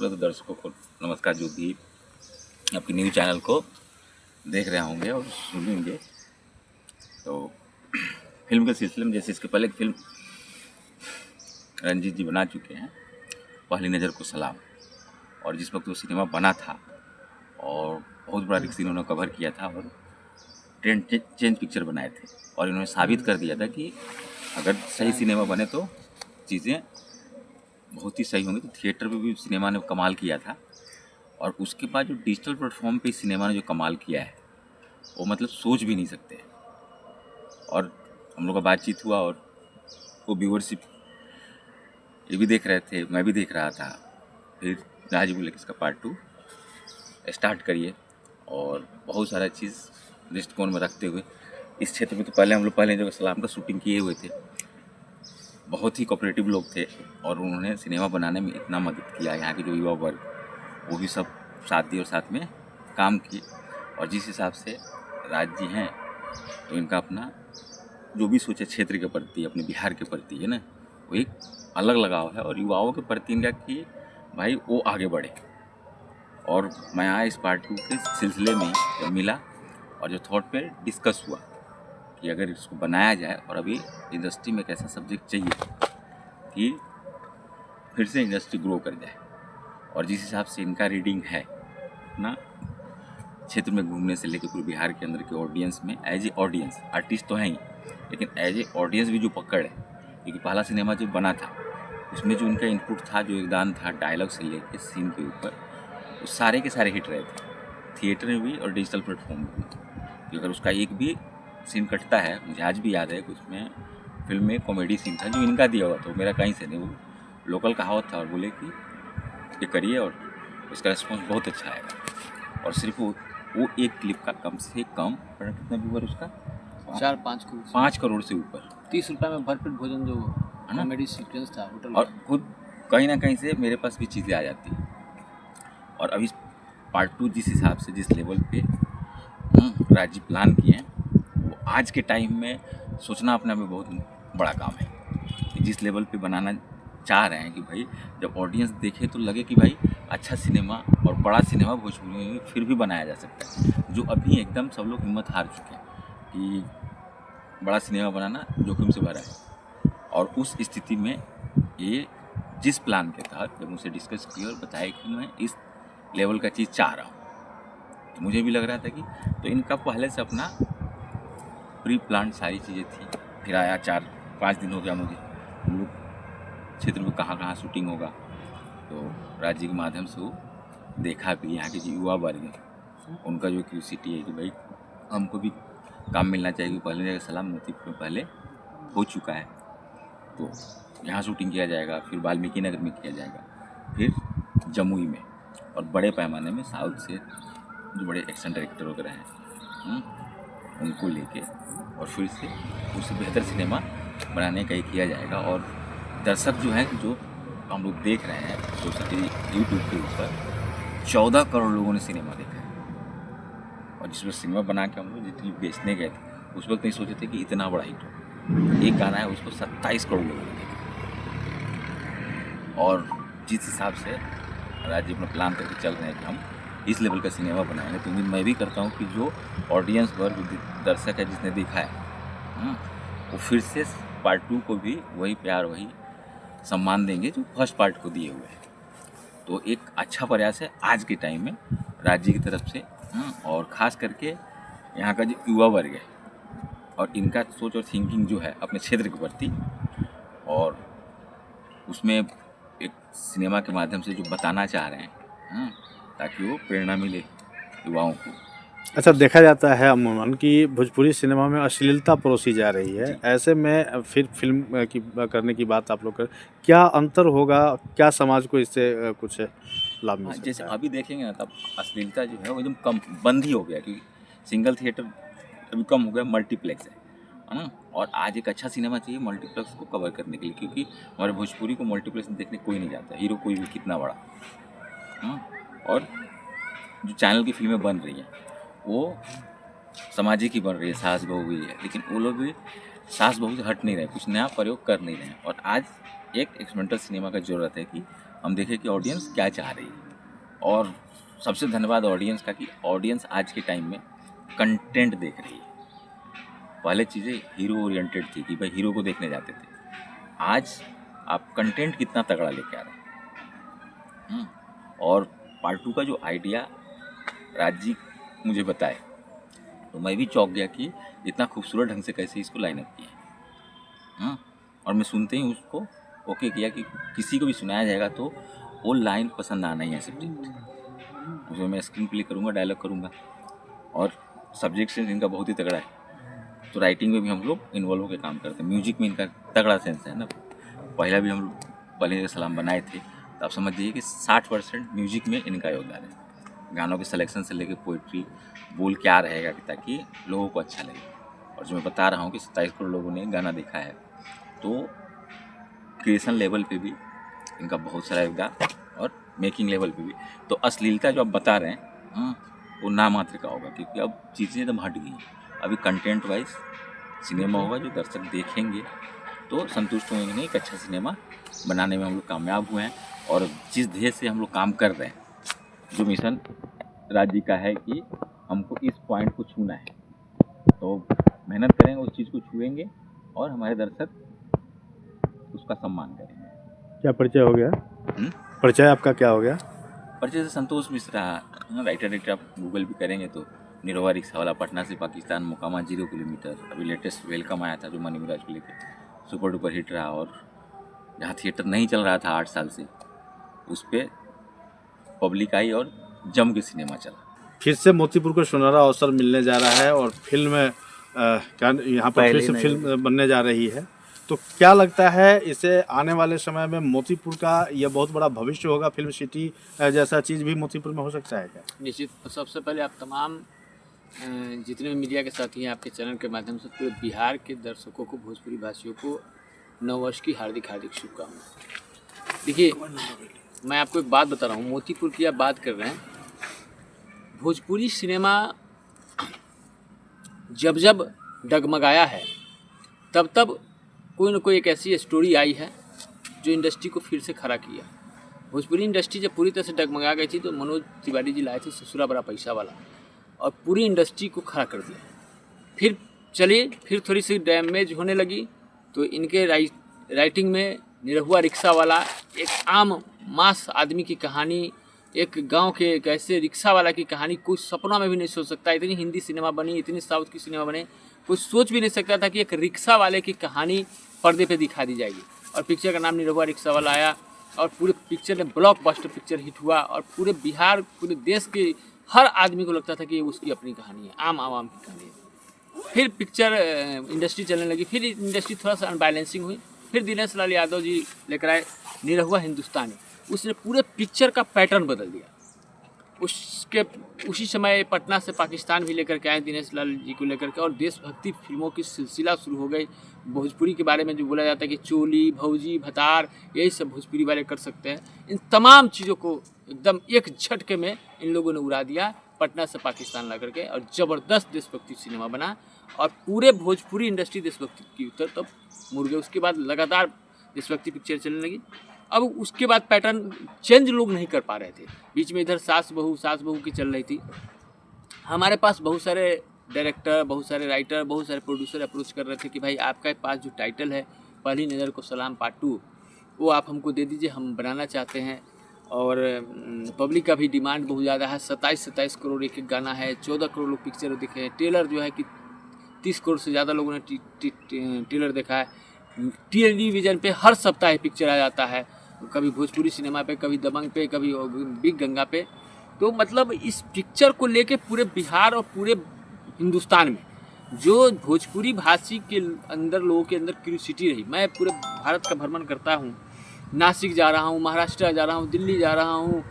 पूरे तो दर्शकों को नमस्कार, जो भी आपकी न्यूज़ चैनल को देख रहे होंगे और सुनेंगे। तो फिल्म के सिलसिले में, जैसे इसके पहले एक फिल्म रंजीत जी बना चुके हैं, पहली नज़र को सलाम, और जिस वक्त वो सिनेमा बना था और बहुत बड़ा रिस्क इन्होंने कवर किया था और ट्रेंड चेंज पिक्चर बनाए थे, और इन्होंने साबित कर दिया था कि अगर सही सिनेमा बने तो चीज़ें बहुत ही सही होंगी। तो थिएटर पे भी सिनेमा ने कमाल किया था, और उसके बाद जो डिजिटल प्लेटफॉर्म पे सिनेमा ने जो कमाल किया है वो मतलब सोच भी नहीं सकते। और हम लोग का बातचीत हुआ और वो व्यूअरशिप ये भी देख रहे थे, मैं भी देख रहा था। फिर राज बोले कि इसका पार्ट 2 स्टार्ट करिए, और बहुत सारा चीज़ दृष्टिकोण में रखते हुए इस क्षेत्र में तो पहले हम लोग पहले जगह सलाम का शूटिंग किए हुए थे, बहुत ही कोऑपरेटिव लोग थे और उन्होंने सिनेमा बनाने में इतना मदद किया। यहाँ के जो युवा वर्ग वो भी सब साथ दिए और साथ में काम किए। और जिस हिसाब से राज जी हैं, तो इनका अपना जो भी सोचे क्षेत्र के प्रति, अपने बिहार के प्रति है ना, वो एक अलग लगाव है, और युवाओं के प्रति इनका कि भाई वो आगे बढ़े। और मैं आया इस पार्ट 2 के सिलसिले में जब मिला और जो थॉट पे डिस्कस हुआ कि अगर इसको बनाया जाए, और अभी इंडस्ट्री में एक ऐसा सब्जेक्ट चाहिए कि फिर से इंडस्ट्री ग्रो कर जाए, और जिस हिसाब से इनका रीडिंग है ना, क्षेत्र में घूमने से लेकर पूरे बिहार के अंदर के ऑडियंस में एज ए ऑडियंस, आर्टिस्ट तो हैं ही, लेकिन एज ए ऑडियंस भी जो पकड़ है, क्योंकि पहला सिनेमा जो बना था उसमें जो इनका इनपुट था, जो योगदान था डायलॉग से लेकर सीन के ऊपर, वो सारे के सारे हिट रहे थे, थिएटर में भी और डिजिटल प्लेटफॉर्म में भी। अगर उसका एक भी सीन कटता है, मुझे आज भी याद है कि उसमें फिल्म में कॉमेडी सीन था जो इनका दिया हुआ था, मेरा कहीं से नहीं, वो लोकल कहावत था, और बोले कि ये करिए और उसका रिस्पॉन्स बहुत अच्छा आएगा। और सिर्फ वो एक क्लिप का कम से कम कितना व्यूअर उसका 5 करोड़ से ऊपर, 30 रुपये में भरपेट भोजन जो कॉमेडी सीक्वेंस था होटल, और खुद कहीं ना कहीं से मेरे पास भी चीज़ें आ जाती हैं। और अभी पार्ट 2 जिस हिसाब से जिस लेवल पे राज्य प्लान किए हैं, वो आज के टाइम में सोचना अपने में बहुत बड़ा काम है कि जिस लेवल पे बनाना चाह रहे हैं कि भाई जब ऑडियंस देखे तो लगे कि भाई अच्छा सिनेमा और बड़ा सिनेमा भोजपुरी में फिर भी बनाया जा सकता है। जो अभी एकदम सब लोग हिम्मत हार चुके हैं कि बड़ा सिनेमा बनाना जोखिम से भरा है, और उस स्थिति में ये जिस प्लान के तहत जब मुझसे डिस्कस किया और बताया कि मैं इस लेवल का चीज़ चाह रहा हूँ, तो मुझे भी लग रहा था कि तो इनका पहले से अपना प्री प्लान सारी चीज़ें थी। फिर आया 4-5 दिन हो गया मुझे, हम लोग क्षेत्र में कहाँ कहाँ शूटिंग होगा, तो राज्य के माध्यम से वो देखा भी। यहाँ के जो युवा वर्ग हैं उनका जो क्यूरियोसिटी है कि भाई हमको भी काम मिलना चाहिए। पहले जगह सलाम मोतीपुर में पहले हो चुका है, तो यहाँ शूटिंग किया जाएगा, फिर वाल्मीकि नगर में किया जाएगा, फिर जमुई में, और बड़े पैमाने में साउथ से जो बड़े एक्शन डायरेक्टर वगैरह हैं उनको लेके, और फिर से उससे बेहतर सिनेमा बनाने का ही किया जाएगा। और दर्शक जो हैं, जो हम लोग देख रहे हैं सोसाइटी यूट्यूब के ऊपर 14 करोड़ लोगों ने सिनेमा देखा है, और जिसमें सिनेमा बना के हम लोग जितनी बेचने गए थे उस वक्त नहीं सोचे थे कि इतना बड़ा हिट हो। एक गाना है उसको 27 करोड़ लोगों ने देखा, और जिस हिसाब से राज्य अपना प्लान करके चल रहे हैं कि हम इस लेवल का सिनेमा बनाएंगे, तो उम्मीद मैं भी करता हूँ कि जो ऑडियंस वर्ग, दर्शक है जिसने देखा है, वो फिर से पार्ट 2 को भी वही प्यार, वही सम्मान देंगे जो फर्स्ट पार्ट को दिए हुए हैं। तो एक अच्छा प्रयास है आज के टाइम में राज्य की तरफ से, और ख़ास करके यहाँ का जो युवा वर्ग है और इनका सोच और थिंकिंग जो है अपने क्षेत्र के प्रति, और उसमें एक सिनेमा के माध्यम से जो बताना चाह रहे हैं, ताकि वो प्रेरणा मिले युवाओं को। अच्छा, देखा जाता है अमूमन कि भोजपुरी सिनेमा में अश्लीलता परोसी जा रही है। ऐसे में फिर फिल्म की करने की बात आप लोग कर, क्या अंतर होगा, क्या समाज को इससे कुछ लाभ मिल सकता है? जैसे अभी देखेंगे ना, तब अश्लीलता जो है वो एकदम कम बंद ही हो गया, क्योंकि सिंगल थिएटर अभी कम हो गया, मल्टीप्लेक्स है ना। और आज एक अच्छा सिनेमा चाहिए मल्टीप्लेक्स को कवर करने के लिए, क्योंकि हमारे भोजपुरी को मल्टीप्लेक्स में देखने कोई नहीं जाता, हीरो कोई भी कितना बड़ा। और जो चैनल की फिल्में बन रही हैं वो सामाजिक ही बन रही है, सास बहू भी है, लेकिन वो लोग भी सास बहू से हट नहीं रहे, कुछ नया प्रयोग कर नहीं रहे हैं। और आज एक एक्सपेरिमेंटल सिनेमा का ज़रूरत है कि हम देखें कि ऑडियंस क्या चाह रही है। और सबसे धन्यवाद ऑडियंस का कि ऑडियंस आज के टाइम में कंटेंट देख रही है। पहले चीज़ें हीरो ओरिएंटेड थी कि भाई हीरो को देखने जाते थे, आज आप कंटेंट कितना तगड़ा लेके आ रहे हैं। और पार्ट 2 का जो आइडिया राज जी मुझे बताए तो मैं भी चौंक गया कि इतना खूबसूरत ढंग से कैसे इसको लाइन अप किया। और मैं सुनते ही उसको ओके किया कि किसी को भी सुनाया जाएगा तो वो लाइन पसंद आना ही है सब्जेक्ट। उसमें मैं स्क्रीन प्ले करूँगा, डायलॉग करूँगा और सब्जेक्ट सेंस इनका बहुत ही तगड़ा है। तो राइटिंग में भी हम लोग इन्वॉल्व होकर काम करते हैं। म्यूजिक में इनका तगड़ा सेंस है ना। पहला भी हम लोग पहले सलाम बनाए थे तो आप समझ जाइए कि 60% म्यूजिक में इनका योगदान है। गानों के सिलेक्शन से लेकर पोइट्री बोल क्या रहेगा कि ताकि लोगों को अच्छा लगे। और जो मैं बता रहा हूँ कि 27 करोड़ लोगों ने गाना देखा है तो क्रिएशन लेवल पे भी इनका बहुत सारा योगदान और मेकिंग लेवल पे भी। तो अश्लीलता जो आप बता रहे हैं वो ना मात्र का होगा क्योंकि अब चीज़ें एकदम हट गई हैं। अभी कंटेंट वाइज सिनेमा होगा जो दर्शक देखेंगे तो संतुष्ट होंगे। नहीं, एक अच्छा सिनेमा बनाने में हम लोग कामयाब हुए हैं। और जिस ध्येय से हम लोग काम कर रहे हैं, जो मिशन राज जी का है कि हमको इस पॉइंट को छूना है, तो मेहनत करेंगे, उस चीज़ को छुएंगे और हमारे दर्शक उसका सम्मान करेंगे। क्या परिचय हो गया? परिचय आपका क्या हो गया? परिचय से संतोष मिश्रा, राइटर आप गूगल भी करेंगे तो निरहुआ रिक्शा वाला, पटना से पाकिस्तान, मुकामा 0 किलोमीटर। अभी लेटेस्ट वेलकम आया था जो मनी मिराज को लेकर, सुपर डुपर हिट रहा। और जहाँ थिएटर नहीं चल रहा था 8 साल से, उस पर पब्लिक आई और जम के सिनेमा चला। फिर से मोतीपुर को सुनहरा अवसर मिलने जा रहा है और फिल्म यहाँ पर फिर से फिल्म बनने जा रही है, तो क्या लगता है इसे आने वाले समय में मोतीपुर का यह बहुत बड़ा भविष्य होगा? फिल्म सिटी जैसा चीज़ भी मोतीपुर में हो सकता है क्या? निश्चित। सबसे पहले आप तमाम जितने भी मीडिया के साथी हैं, आपके चैनल के माध्यम से पूरे बिहार के दर्शकों को, भोजपुरी भाषियों को नववर्ष की हार्दिक हार्दिक शुभकामनाएं। देखिए, मैं आपको एक बात बता रहा हूँ, मोतीपुर की आप बात कर रहे हैं। भोजपुरी सिनेमा जब जब डगमगाया है तब तब कोई न कोई एक ऐसी स्टोरी आई है जो इंडस्ट्री को फिर से खड़ा किया। भोजपुरी इंडस्ट्री जब पूरी तरह से डगमगा गई थी तो मनोज तिवारी जी लाए थे ससुरा बड़ा पैसा वाला और पूरी इंडस्ट्री को खड़ा कर दिया। फिर चलिए, फिर थोड़ी सी डैमेज होने लगी तो इनके राइटिंग में निरहुआ रिक्शा वाला, एक आम मास आदमी की कहानी, एक गांव के एक ऐसे रिक्शा वाला की कहानी कोई सपना में भी नहीं सोच सकता। इतनी हिंदी सिनेमा बनी, इतनी साउथ की सिनेमा बने, कोई सोच भी नहीं सकता था कि एक रिक्शा वाले की कहानी पर्दे पे दिखा दी जाएगी। और पिक्चर का नाम निरहुआ रिक्शा वाला आया और पूरे पिक्चर ने ब्लॉकबस्टर पिक्चर हिट हुआ और पूरे बिहार, पूरे देश के हर आदमी को लगता था कि ये उसकी अपनी कहानी है, आम आवाम की कहानी है। फिर पिक्चर इंडस्ट्री चलने लगी, फिर इंडस्ट्री थोड़ा सा अनबैलेंसिंग हुई। फिर दिनेश लाल यादव जी लेकर आए निरहुआ हिंदुस्तानी, उसने पूरे पिक्चर का पैटर्न बदल दिया। उसी समय पटना से पाकिस्तान भी लेकर के आए दिनेश लाल जी को लेकर के और देशभक्ति फिल्मों की सिलसिला शुरू हो गई। भोजपुरी के बारे में जो बोला जाता है कि चोली, भौजी, भतार, यही सब भोजपुरी वाले कर सकते हैं। इन तमाम चीज़ों को एकदम एक झटके में इन लोगों ने उड़ा दिया पटना से पाकिस्तान ला करके और ज़बरदस्त देशभक्ति सिनेमा बना और पूरे भोजपुरी इंडस्ट्री देशभक्ति की उत्तर तब मुड़ गए। उसके बाद लगातार देशभक्ति पिक्चर चलने लगी। अब उसके बाद पैटर्न चेंज लोग नहीं कर पा रहे थे। बीच में इधर सास बहू की चल रही थी। हमारे पास बहुत सारे डायरेक्टर, बहुत सारे राइटर, बहुत सारे प्रोड्यूसर अप्रोच कर रहे थे कि भाई आपके पास जो टाइटल है पहली नज़र को सलाम पार्ट 2 वो आप हमको दे दीजिए, हम बनाना चाहते हैं। और पब्लिक का भी डिमांड बहुत ज़्यादा है। 27 करोड़ एक गाना है, 14 करोड़ लोग पिक्चर देखे हैं। ट्रेलर जो है कि 30 करोड़ से ज़्यादा लोगों ने ट्रेलर देखा है। टेलीविज़न पे हर सप्ताह पिक्चर आ जाता है, कभी भोजपुरी सिनेमा पे, कभी दबंग पे, कभी बिग गंगा पे। तो मतलब इस पिक्चर को लेके पूरे बिहार और पूरे हिंदुस्तान में जो भोजपुरी भाषी के अंदर, लोगों के अंदर क्यूरियोसिटी रही। मैं पूरे भारत का भ्रमण करता हूँ, नासिक जा रहा हूँ, महाराष्ट्र जा रहा हूँ, दिल्ली जा रहा हूँ,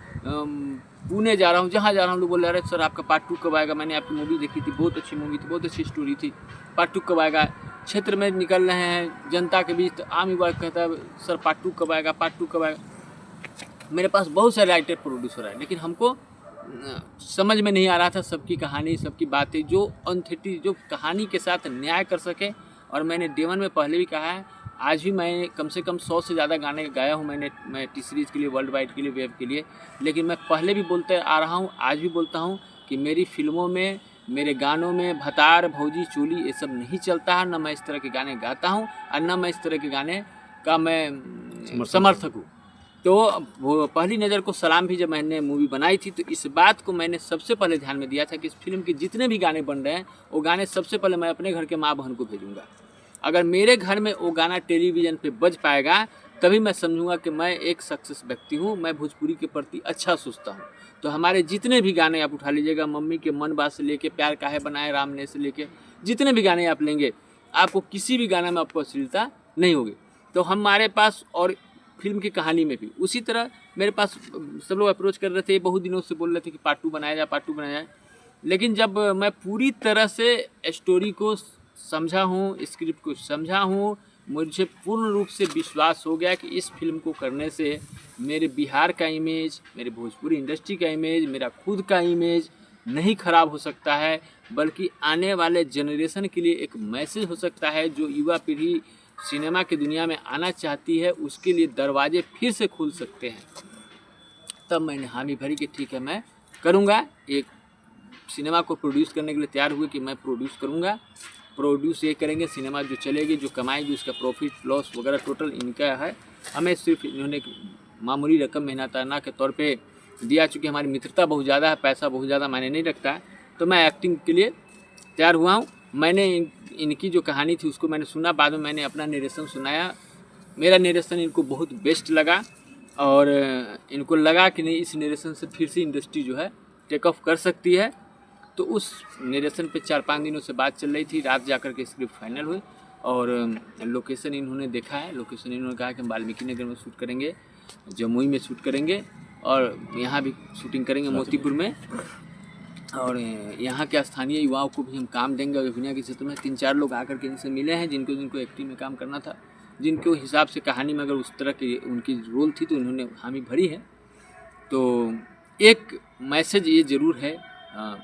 पुणे जा रहा हूँ, जहाँ जा रहा हूँ लोग बोल रहे हैं सर आपका पार्ट 2 कब आएगा? मैंने आपकी मूवी देखी थी, बहुत अच्छी मूवी थी, बहुत अच्छी स्टोरी थी, पार्ट 2 कब आएगा? क्षेत्र में निकल रहे हैं जनता के बीच, तो आम युवा कहता है सर पार्ट 2 कब आएगा, पार्ट 2 कब आएगा? मेरे पास बहुत सारे राइटर प्रोड्यूसर हैं, लेकिन हमको समझ में नहीं आ रहा था सबकी कहानी, सबकी बातें, जो ऑथेंटिक, जो कहानी के साथ न्याय कर सके। और मैंने डेवन में पहले भी कहा है आज भी मैं कम से कम 100 से ज़्यादा गाने गाया हूँ मैं टी सीरीज़ के लिए, वर्ल्ड वाइड के लिए, वेब के लिए। लेकिन मैं पहले भी बोलते आ रहा हूँ, आज भी बोलता हूँ कि मेरी फिल्मों में, मेरे गानों में भतार, भौजी, चोली ये सब नहीं चलता है। न मैं इस तरह के गाने गाता हूँ और न मैं इस तरह के गाने का मैं समर्थक हूँ। तो वो पहली नज़र को सलाम भी जब मैंने मूवी बनाई थी तो इस बात को मैंने सबसे पहले ध्यान में दिया था कि इस फिल्म के जितने भी गाने बन रहे हैं वो गाने सबसे पहले मैं अपने घर के माँ बहन को भेजूँगा। अगर मेरे घर में वो गाना टेलीविज़न पे बज पाएगा तभी मैं समझूंगा कि मैं एक सक्सेस व्यक्ति हूँ, मैं भोजपुरी के प्रति अच्छा सोचता हूँ। तो हमारे जितने भी गाने आप उठा लीजिएगा, मम्मी के मन बात से लेके प्यार काहे बनाए राम ने से लेके जितने भी गाने आप लेंगे, आपको किसी भी गाने में आपको अश्लीलता नहीं होगी। तो हमारे पास और फिल्म की कहानी में भी उसी तरह मेरे पास सब लोग अप्रोच कर रहे थे, बहुत दिनों से बोल रहे थे कि पार्ट 2 बनाया जाए, पार्ट 2 बनाया जाए। लेकिन जब मैं पूरी तरह से स्टोरी को समझा हूँ, स्क्रिप्ट को समझा हूँ, मुझे पूर्ण रूप से विश्वास हो गया कि इस फिल्म को करने से मेरे बिहार का इमेज, मेरे भोजपुरी इंडस्ट्री का इमेज, मेरा खुद का इमेज नहीं खराब हो सकता है, बल्कि आने वाले जनरेशन के लिए एक मैसेज हो सकता है। जो युवा पीढ़ी सिनेमा की दुनिया में आना चाहती है उसके लिए दरवाजे फिर से खुल सकते हैं। तब मैंने हामी भरी कि ठीक है मैं करूँगा। एक सिनेमा को प्रोड्यूस करने के लिए तैयार हुए कि मैं प्रोड्यूस करूँगा। प्रोड्यूस ये करेंगे, सिनेमा जो चलेगी, जो कमाएगी, उसका प्रॉफिट लॉस वगैरह टोटल इनका है। हमें सिर्फ इन्होंने मामूली रकम मेहनताना के तौर पे दिया। चूँकि हमारी मित्रता बहुत ज़्यादा है, पैसा बहुत ज़्यादा मायने नहीं रखता है, तो मैं एक्टिंग के लिए तैयार हुआ हूँ। मैंने इनकी जो कहानी थी उसको मैंने सुना, बाद में मैंने अपना नरेशन सुनाया। मेरा नरेशन इनको बहुत बेस्ट लगा और इनको लगा कि नहीं, इस नरेशन से फिर से इंडस्ट्री जो है टेक ऑफ कर सकती है। तो उस नरेशन पे 4-5 दिनों से बात चल रही थी, रात जाकर के स्क्रिप्ट फाइनल हुई और लोकेशन इन्होंने देखा है। लोकेशन इन्होंने कहा कि हम वाल्मीकि नगर में शूट करेंगे, जमुई में शूट करेंगे और यहाँ भी शूटिंग करेंगे मोतीपुर में। और यहाँ के स्थानीय युवाओं को भी हम काम देंगे। अभिनय के क्षेत्र में 3-4 लोग आकर के इनसे मिले हैं जिनको एक्टिंग में काम करना था, जिनको हिसाब से कहानी में अगर उस तरह की उनकी रोल थी तो उन्होंने हामी भरी है। तो एक मैसेज ये ज़रूर है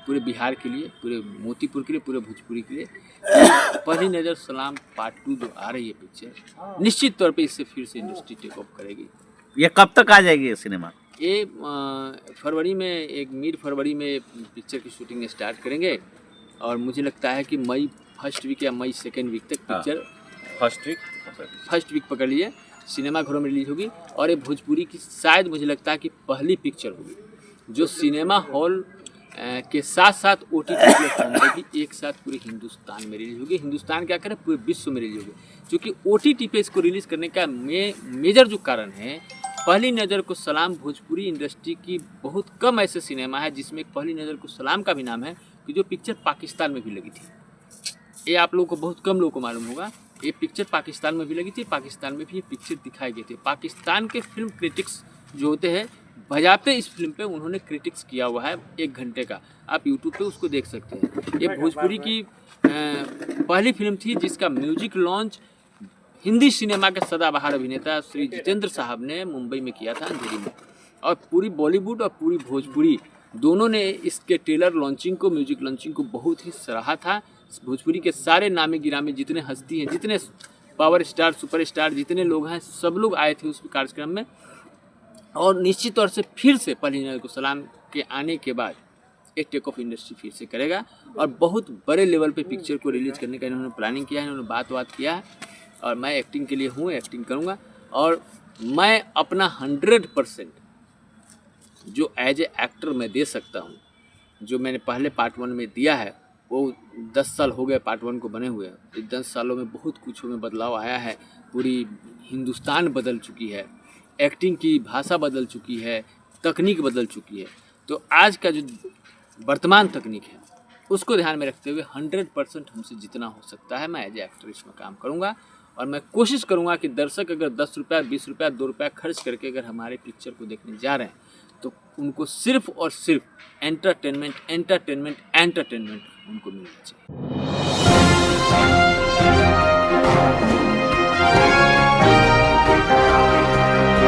पूरे बिहार के लिए, पूरे मोतीपुर के लिए, पूरे भोजपुरी के लिए, पहली नज़र सलाम पार्ट 2 जो आ रही है पिक्चर, निश्चित तौर पे इससे फिर से इंडस्ट्री टेक ऑफ करेगी। ये कब तक आ जाएगी ये सिनेमा? ये फरवरी में, एक मिड फरवरी में पिक्चर की शूटिंग स्टार्ट करेंगे और मुझे लगता है कि मई फर्स्ट वीक या मई सेकेंड वीक तक पिक्चर फर्स्ट वीक पकड़ लिए सिनेमा घरों में रिलीज होगी। और ये भोजपुरी की शायद मुझे लगता है कि पहली पिक्चर होगी जो सिनेमा हॉल के साथ साथ OTT प्लेटफॉर्म पर भी एक साथ पूरे हिंदुस्तान में रिलीज होगी। हिंदुस्तान क्या करें, पूरे विश्व में रिलीज होगी। क्योंकि OTT पे इसको रिलीज़ करने का मेजर जो कारण है, पहली नज़र को सलाम भोजपुरी इंडस्ट्री की बहुत कम ऐसे सिनेमा है जिसमें पहली नज़र को सलाम का भी नाम है कि जो पिक्चर पाकिस्तान में भी लगी थी। ये आप लोगों को, बहुत कम लोगों को मालूम होगा, ये पिक्चर पाकिस्तान में भी लगी थी, पाकिस्तान में भी ये पिक्चर दिखाई गई थी। पाकिस्तान के फिल्म क्रिटिक्स जो होते हैं, बजाते इस फिल्म पे उन्होंने क्रिटिक्स किया हुआ है 1 घंटे का, आप यूट्यूब पे उसको देख सकते हैं। ये भोजपुरी की पहली फिल्म थी जिसका म्यूजिक लॉन्च हिंदी सिनेमा के सदाबहार अभिनेता श्री जितेंद्र साहब ने मुंबई में किया था, अंधेरी में। और पूरी बॉलीवुड और पूरी भोजपुरी दोनों ने इसके ट्रेलर लॉन्चिंग को, म्यूजिक लॉन्चिंग को बहुत ही सराहा था। भोजपुरी के सारे नामी गिरामी जितने हस्ती हैं, जितने पावर स्टार, सुपर स्टार जितने लोग हैं, सब लोग आए थे उस कार्यक्रम में। और निश्चित तौर से फिर से पहली नज़र को सलाम के आने के बाद एक टेक ऑफ इंडस्ट्री फिर से करेगा और बहुत बड़े लेवल पे पिक्चर को रिलीज़ करने का इन्होंने प्लानिंग किया है, इन्होंने बात किया है। और मैं एक्टिंग के लिए हूँ, एक्टिंग करूँगा और मैं अपना 100% जो एज ए एक्टर मैं दे सकता हूँ, जो मैंने पहले पार्ट 1 में दिया है, वो 10 साल हो गए पार्ट 1 को बने हुए। इस 10 सालों में बहुत कुछ में बदलाव आया है, पूरी हिंदुस्तान बदल चुकी है, एक्टिंग की भाषा बदल चुकी है, तकनीक बदल चुकी है। तो आज का जो वर्तमान तकनीक है उसको ध्यान में रखते हुए 100% हमसे जितना हो सकता है मैं एज ए एक्टर इसमें काम करूँगा। और मैं कोशिश करूँगा कि दर्शक अगर 10 रुपया, 20 रुपया, 2 रुपया खर्च करके अगर हमारे पिक्चर को देखने जा रहे हैं तो उनको सिर्फ और सिर्फ एंटरटेनमेंट उनको मिलना चाहिए।